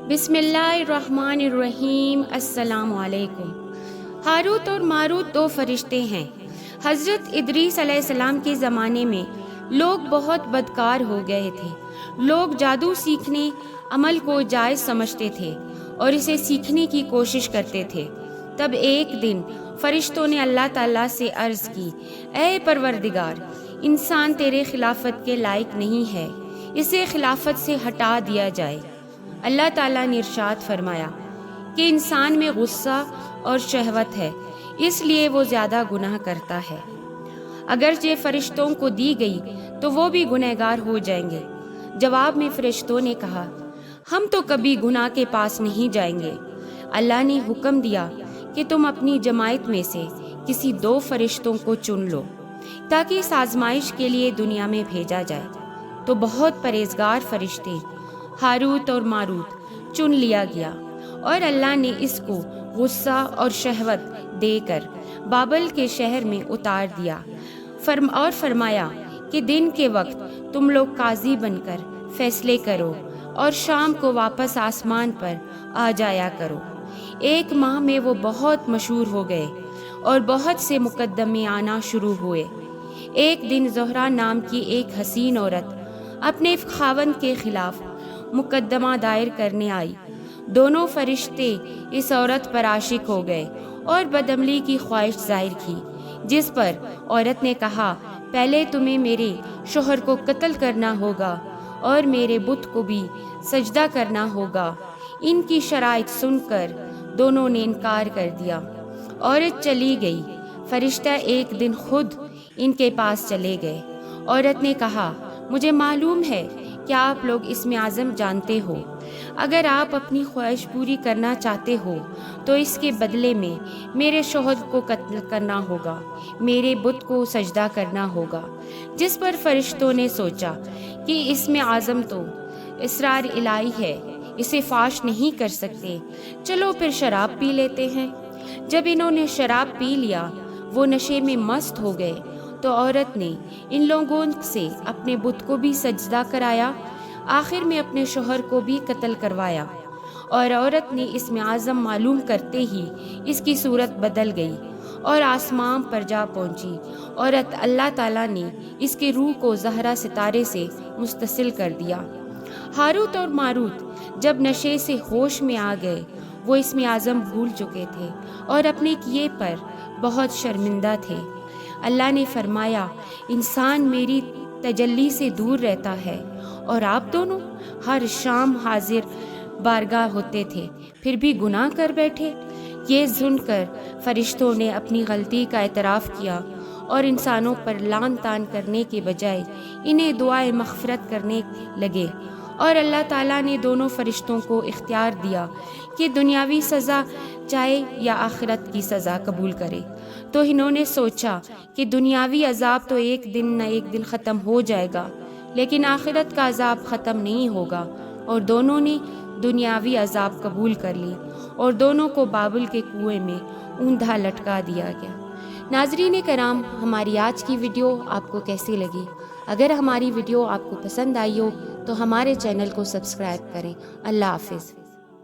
बिस्मिल्लाहिर्रहमानिर्रहीम। अस्सलाम वालेकुम। हारूत और मारूत दो फरिश्ते हैं। हज़रत इदरीस अलैहिस्सलाम के ज़माने में लोग बहुत बदकार हो गए थे। लोग जादू सीखने अमल को जायज़ समझते थे और इसे सीखने की कोशिश करते थे। तब एक दिन फरिश्तों ने अल्लाह ताला से अर्ज़ की, ऐ परवरदिगार, इंसान तेरे खिलाफत के लायक नहीं है, इसे खिलाफत से हटा दिया जाए। अल्लाह ताला ने इरशाद फरमाया कि इंसान में गुस्सा और शहवत है, इसलिए वो ज़्यादा गुनाह करता है। अगर ये फरिश्तों को दी गई तो वो भी गुनहगार हो जाएंगे। जवाब में फरिश्तों ने कहा, हम तो कभी गुनाह के पास नहीं जाएंगे। अल्लाह ने हुक्म दिया कि तुम अपनी जमात में से किसी दो फरिश्तों को चुन लो ताकि इस आजमाइश के लिए दुनिया में भेजा जाए। तो बहुत परहेजगार फरिश्ते हारूत और मारूत चुन लिया गया और अल्लाह ने इसको गुस्सा और शहवत देकर बाबल के शहर में उतार दिया। फरमाया कि दिन के वक्त तुम लोग काजी बनकर फैसले करो और शाम को वापस आसमान पर आ जाया करो। एक माह में वो बहुत मशहूर हो गए और बहुत से मुकदमे आना शुरू हुए। एक दिन ज़ोहरा नाम की एक हसीन औरत अपने खावंद के खिलाफ मुकदमा दायर करने आई। दोनों फरिश्ते इस औरत पर आशिक हो गए और बदअमली की ख्वाहिश जाहिर की, जिस पर औरत ने कहा, पहले तुम्हें मेरे शोहर को कत्ल करना होगा और मेरे बुत को भी सजदा करना होगा। इनकी शराइत सुनकर दोनों ने इनकार कर दिया। औरत चली गई। फरिश्ता एक दिन खुद इनके पास चले गए। औरत ने कहा, मुझे मालूम है कि आप लोग इसमें आज़म जानते हो। अगर आप अपनी ख्वाहिश पूरी करना चाहते हो तो इसके बदले में मेरे शोहर को कत्ल करना होगा, मेरे बुत को सजदा करना होगा। जिस पर फरिश्तों ने सोचा कि इसमें आज़म तो इसरार इलाही है, इसे फाश नहीं कर सकते, चलो फिर शराब पी लेते हैं। जब इन्होंने शराब पी लिया, वो नशे में मस्त हो गए। तो औरत ने इन लोगों से अपने बुत को भी सजदा कराया, आखिर में अपने शोहर को भी कत्ल करवाया। और औरत ने इसमें आज़म मालूम करते ही इसकी सूरत बदल गई और आसमान पर जा पहुंची। औरत अल्लाह ताला ने इसकी रूह को ज़हरा सितारे से मुस्तसिल कर दिया। हारूत और मारूत जब नशे से होश में आ गए, वो इसमें आज़म भूल चुके थे और अपने किए पर बहुत शर्मिंदा थे। अल्लाह ने फरमाया, इंसान मेरी तजल्ली से दूर रहता है और आप दोनों हर शाम हाजिर बारगाह होते थे, फिर भी गुनाह कर बैठे। ये सुनकर फरिश्तों ने अपनी गलती का एतराफ़ किया और इंसानों पर लान तान करने के बजाय इन्हें दुआए मग़फ़िरत करने लगे। और अल्लाह ताला ने दोनों फरिश्तों को इख्तियार दिया कि दुनियावी सज़ा चाहे या आखिरत की सज़ा कबूल करे। तो इन्होंने सोचा कि दुनियावी अजाब तो एक दिन न एक दिन ख़त्म हो जाएगा, लेकिन आखिरत का अजाब ख़त्म नहीं होगा। और दोनों ने दुनियावी अजाब कबूल कर ली और दोनों को बाबुल के कुएं में ऊंधा लटका दिया गया। नाज़रीन कराम, हमारी आज की वीडियो आपको कैसी लगी? अगर हमारी वीडियो आपको पसंद आई हो तो हमारे चैनल को सब्सक्राइब करें। अल्लाह हाफ़िज़।